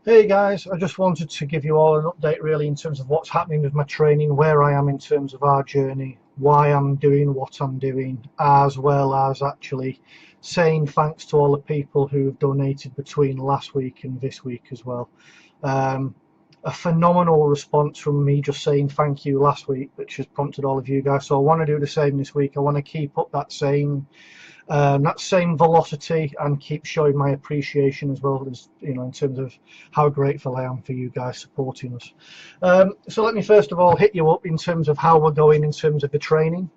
Hey guys, I just wanted to give you all an update really in terms of what's happening with my training, where I am in terms of our journey, why I'm doing what I'm doing, as well as actually saying thanks to all the people who have donated between last week and this week as well. Um, a phenomenal response from me just saying thank you last week, which has prompted all of you guys. So I want to do the same this week. I want to keep up that same velocity and keep showing my appreciation as well, as in terms of how grateful I am for you guys supporting us. So let me first of all hit you up in terms of how we're going in terms of the training.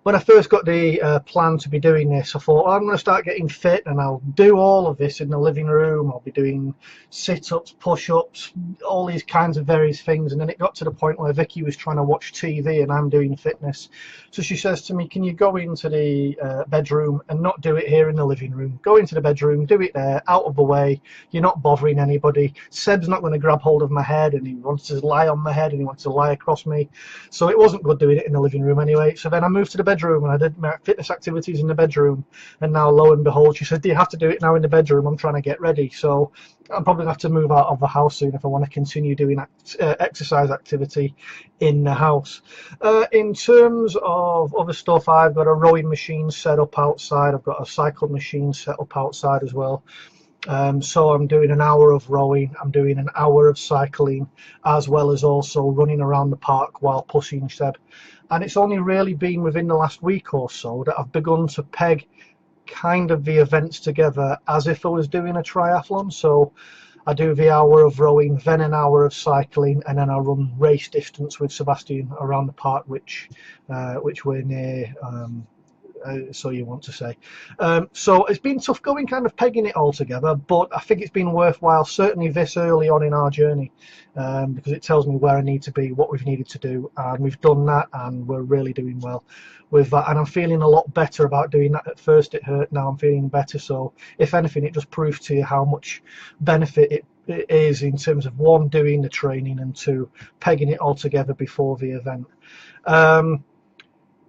When I first got the plan to be doing this, I thought, I'm going to start getting fit and I'll do all of this in the living room. I'll be doing sit-ups, push-ups, all these kinds of various things. And then it got to the point where Vicky was trying to watch TV and I'm doing fitness. So she says to me, can you go into the bedroom and not do it here in the living room? Go into the bedroom, do it there, out of the way. You're not bothering anybody. Seb's not going to grab hold of my head and he wants to lie on my head and he wants to lie across me. So it wasn't good doing it in the living room anyway. So then I moved to the bedroom and I did my fitness activities in the bedroom, and now lo and behold she says, do you have to do it now in the bedroom? I'm trying to get ready. So I'm probably going to have to move out of the house soon if I want to continue doing exercise activity in the house. In terms of other stuff, I've got a rowing machine set up outside. I've got a cycle machine set up outside as well. So I'm doing an hour of rowing, I'm doing an hour of cycling, as well as also running around the park while pushing Seb. And it's only really been within the last week or so that I've begun to peg kind of the events together as if I was doing a triathlon. So I do the hour of rowing, then an hour of cycling, and then I run race distance with Sebastian around the park, which we're near. So you want to say. So it's been tough going, kind of pegging it all together, but I think it's been worthwhile, certainly this early on in our journey, because it tells me where I need to be, what we've needed to do, and we've done that, and we're really doing well with that. And I'm feeling a lot better about doing that. At first it hurt, now I'm feeling better. So if anything, it just proves to you how much benefit it is in terms of, one, doing the training, and two, pegging it all together before the event.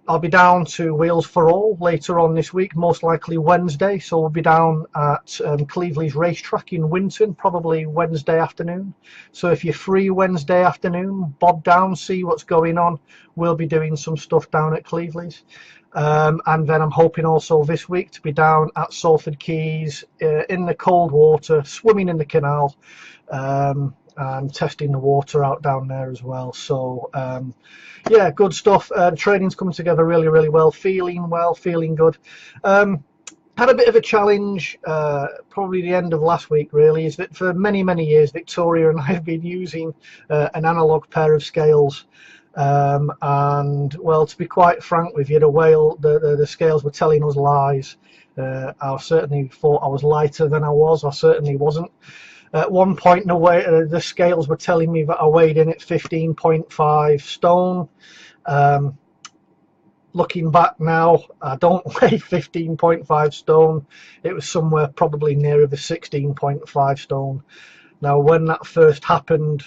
I'll be down to Wheels for All later on this week, most likely Wednesday. So we'll be down at Cleveley's racetrack in Winton, probably Wednesday afternoon. So if you're free Wednesday afternoon, bob down, see what's going on. We'll be doing some stuff down at Cleveley's. And then I'm hoping also this week to be down at Salford Quays in the cold water, swimming in the canal, and testing the water out down there as well. So yeah, good stuff. The training's coming together really, really well, feeling good. Had a bit of a challenge probably the end of last week really, is that for many years Victoria and I have been using an analog pair of scales, and well, to be quite frank with you, the scales were telling us lies. I certainly thought I was lighter than I was. I certainly wasn't. At one point, the scales were telling me that I weighed in at 15.5 stone. Looking back now, I don't weigh 15.5 stone. It was somewhere probably nearer the 16.5 stone. Now, when that first happened,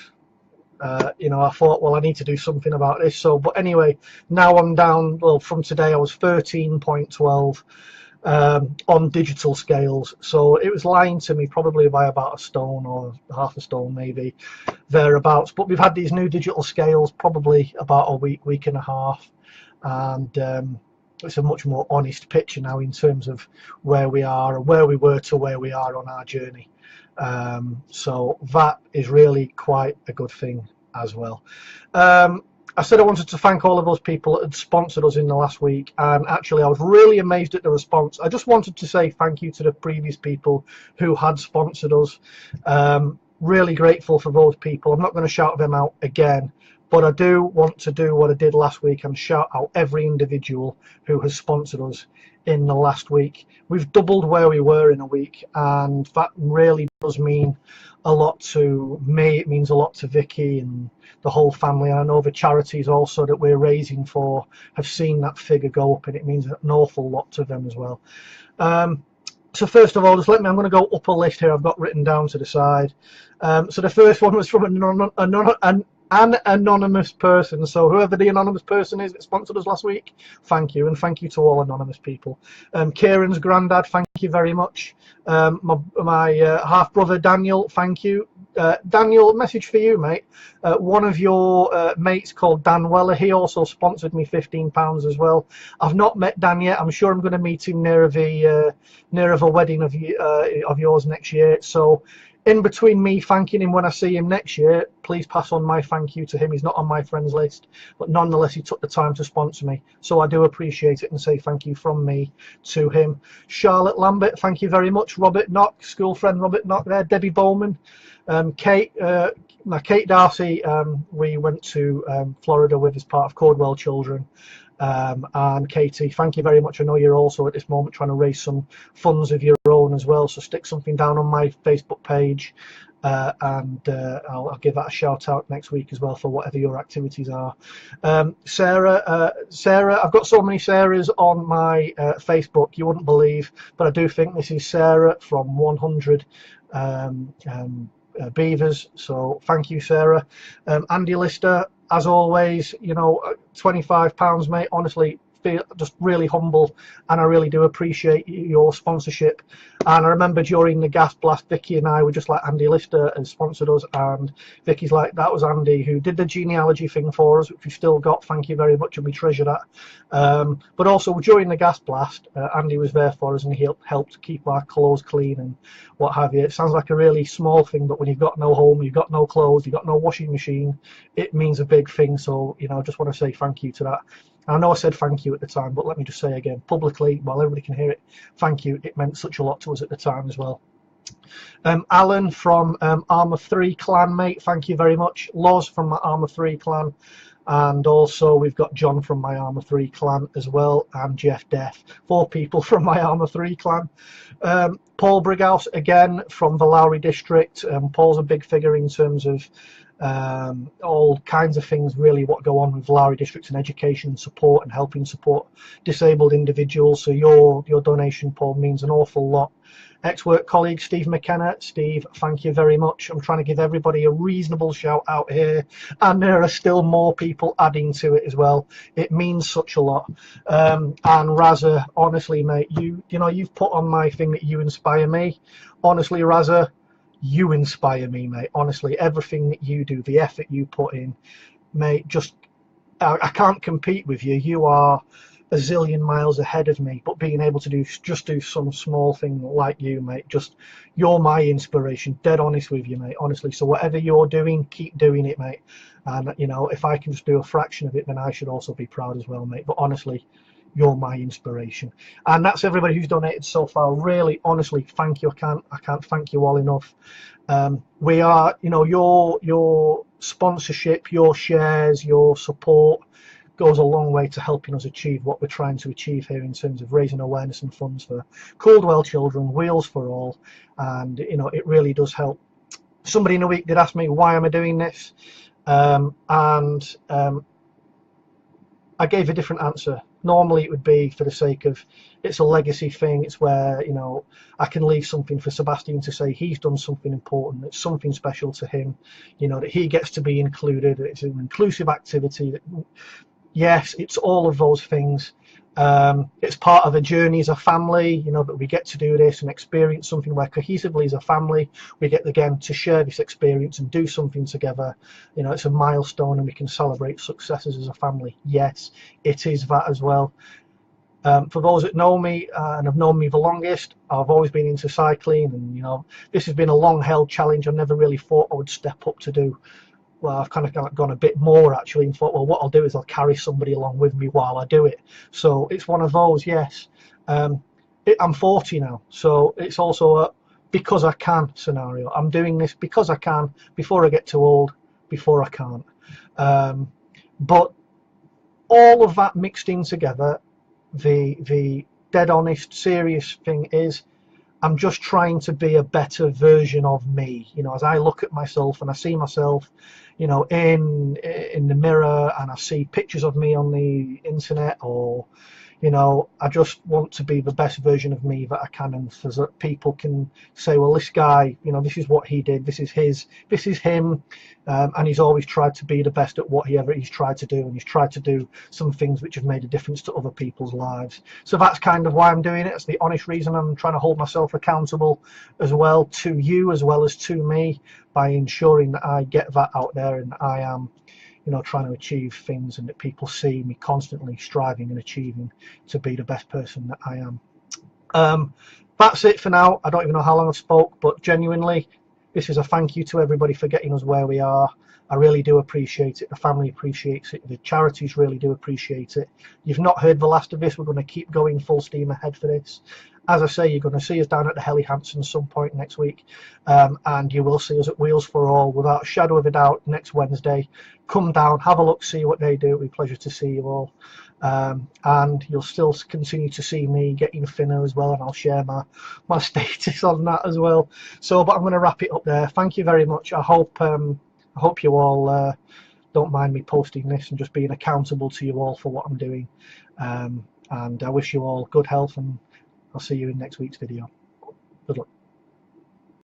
I thought, well, I need to do something about this. So, but anyway, now I'm down. Well, from today, I was 13.12. On digital scales, so it was lying to me probably by about a stone or half a stone, maybe thereabouts. But we've had these new digital scales probably about a week and a half, and it's a much more honest picture now in terms of where we are and where we were to where we are on our journey. So that is really quite a good thing as well. I said I wanted to thank all of those people that had sponsored us in the last week, and actually I was really amazed at the response. I just wanted to say thank you to the previous people who had sponsored us. Really grateful for those people. I'm not going to shout them out again, but I do want to do what I did last week and shout out every individual who has sponsored us in the last week. We've doubled where we were in a week, and that really does mean a lot to me. It means a lot to Vicky and the whole family, and I know the charities also that we're raising for have seen that figure go up, and it means an awful lot to them as well. So first of all, I'm going to go up a list here I've got written down to the side. So the first one was from An anonymous person. So whoever the anonymous person is that sponsored us last week, thank you, and thank you to all anonymous people. Kieran's granddad, thank you very much. My half brother Daniel, thank you. Daniel, message for you, mate. One of your mates called Dan Weller, he also sponsored me £15 as well. I've not met Dan yet. I'm sure I'm going to meet him near of a wedding of yours next year. So in between me thanking him when I see him next year, please pass on my thank you to him. He's not on my friends list, but nonetheless he took the time to sponsor me, so I do appreciate it and say thank you from me to him. Charlotte Lambert, thank you very much. Robert Knock, school friend Robert Knock there. Debbie Bowman, Kate Darcy, we went to Florida with as part of Cordwell Children. And Katie, thank you very much. I know you're also at this moment trying to raise some funds of your own as well, so stick something down on my Facebook page, and I'll give that a shout out next week as well for whatever your activities are. Sarah, I've got so many Sarahs on my Facebook you wouldn't believe, but I do think this is Sarah from 100 Beavers, so thank you, Sarah. Andy Lister, as always, you know, £25, mate. Honestly, feel just really humble, and I really do appreciate your sponsorship. And I remember during the gas blast, Vicky and I were just like, Andy Lister has sponsored us, and Vicky's like, that was Andy who did the genealogy thing for us, which we've still got. Thank you very much, and we treasure that. But also during the gas blast, Andy was there for us, and he helped keep our clothes clean and what have you. It sounds like a really small thing, but when you've got no home, you've got no clothes, you've got no washing machine, it means a big thing. So, you know, I just want to say thank you to that. I know I said thank you at the time, but let me just say again, publicly, while everybody can hear it, thank you. It meant such a lot to us at the time as well. Alan from Armour 3 clan, mate, thank you very much. Loz from my Armour 3 clan. And also we've got John from my Armour 3 clan as well, and Jeff Death. 4 people from my Armour 3 clan. Paul Brighouse, again, from the Lowry district. Paul's a big figure in terms of all kinds of things really what go on with Lowry districts and education and support and helping support disabled individuals. So your donation, Paul, means an awful lot. Ex-work colleague Steve McKenna, Steve, thank you very much. I'm trying to give everybody a reasonable shout out here, and there are still more people adding to it as well. It means such a lot. And Raza, honestly, mate, you know, you've put on my thing that you inspire me. Honestly, Raza, you inspire me, mate. Honestly, everything that you do, the effort you put in, mate, just I can't compete with you. You are a zillion miles ahead of me, but being able to do some small thing like you, mate, just you're my inspiration. Dead honest with you, mate, honestly. So whatever you're doing, keep doing it, mate. And you know, if I can just do a fraction of it, then I should also be proud as well, mate. But honestly, you're my inspiration. And that's everybody who's donated so far. Really, honestly, thank you. I can't thank you all enough. We are, you know, your sponsorship, your shares, your support goes a long way to helping us achieve what we're trying to achieve here in terms of raising awareness and funds for Caldwell Children, Wheels for All, and you know, it really does help. Somebody in a week did ask me why am I doing this, and I gave a different answer. Normally it would be for the sake of it's a legacy thing. It's where, you know, I can leave something for Sebastian to say he's done something important. It's something special to him, you know, that he gets to be included. It's an inclusive activity. That, yes, it's all of those things. It's part of a journey as a family, you know, that we get to do this and experience something where cohesively as a family we get again to share this experience and do something together. You know, it's a milestone and we can celebrate successes as a family. Yes, it is that as well. For those that know me and have known me the longest, I've always been into cycling, and you know, this has been a long held challenge I never really thought I would step up to do. Well, I've kind of gone a bit more actually and thought, well, what I'll do is I'll carry somebody along with me while I do it. So it's one of those, yes. I'm 40 now, so it's also a because I can scenario. I'm doing this because I can, before I get too old, before I can't. But all of that mixed in together, the dead honest, serious thing is, I'm just trying to be a better version of me. You know, as I look at myself and I see myself, you know, in the mirror, and I see pictures of me on the internet, or You know, I just want to be the best version of me that I can, and so that people can say, well, this guy, you know, this is what he did, this is him, and he's always tried to be the best at whatever he's tried to do, and he's tried to do some things which have made a difference to other people's lives. So that's kind of why I'm doing it. It's the honest reason. I'm trying to hold myself accountable as well to you as well as to me, by ensuring that I get that out there, and I am, you know, trying to achieve things, and that people see me constantly striving and achieving to be the best person that I am. That's it for now. I don't even know how long I've spoke, but genuinely, this is a thank you to everybody for getting us where we are. I really do appreciate it. The family appreciates it. The charities really do appreciate it. You've not heard the last of this. We're going to keep going full steam ahead for this. As I say, you're going to see us down at the Helly Hansen some point next week, and you will see us at Wheels for All without a shadow of a doubt next Wednesday. Come down, have a look, see what they do. It'll be a pleasure to see you all. And you'll still continue to see me getting thinner as well, and I'll share my status on that as well. So, but I'm going to wrap it up there. Thank you very much. I hope you all don't mind me posting this and just being accountable to you all for what I'm doing. And I wish you all good health, and I'll see you in next week's video. Good luck.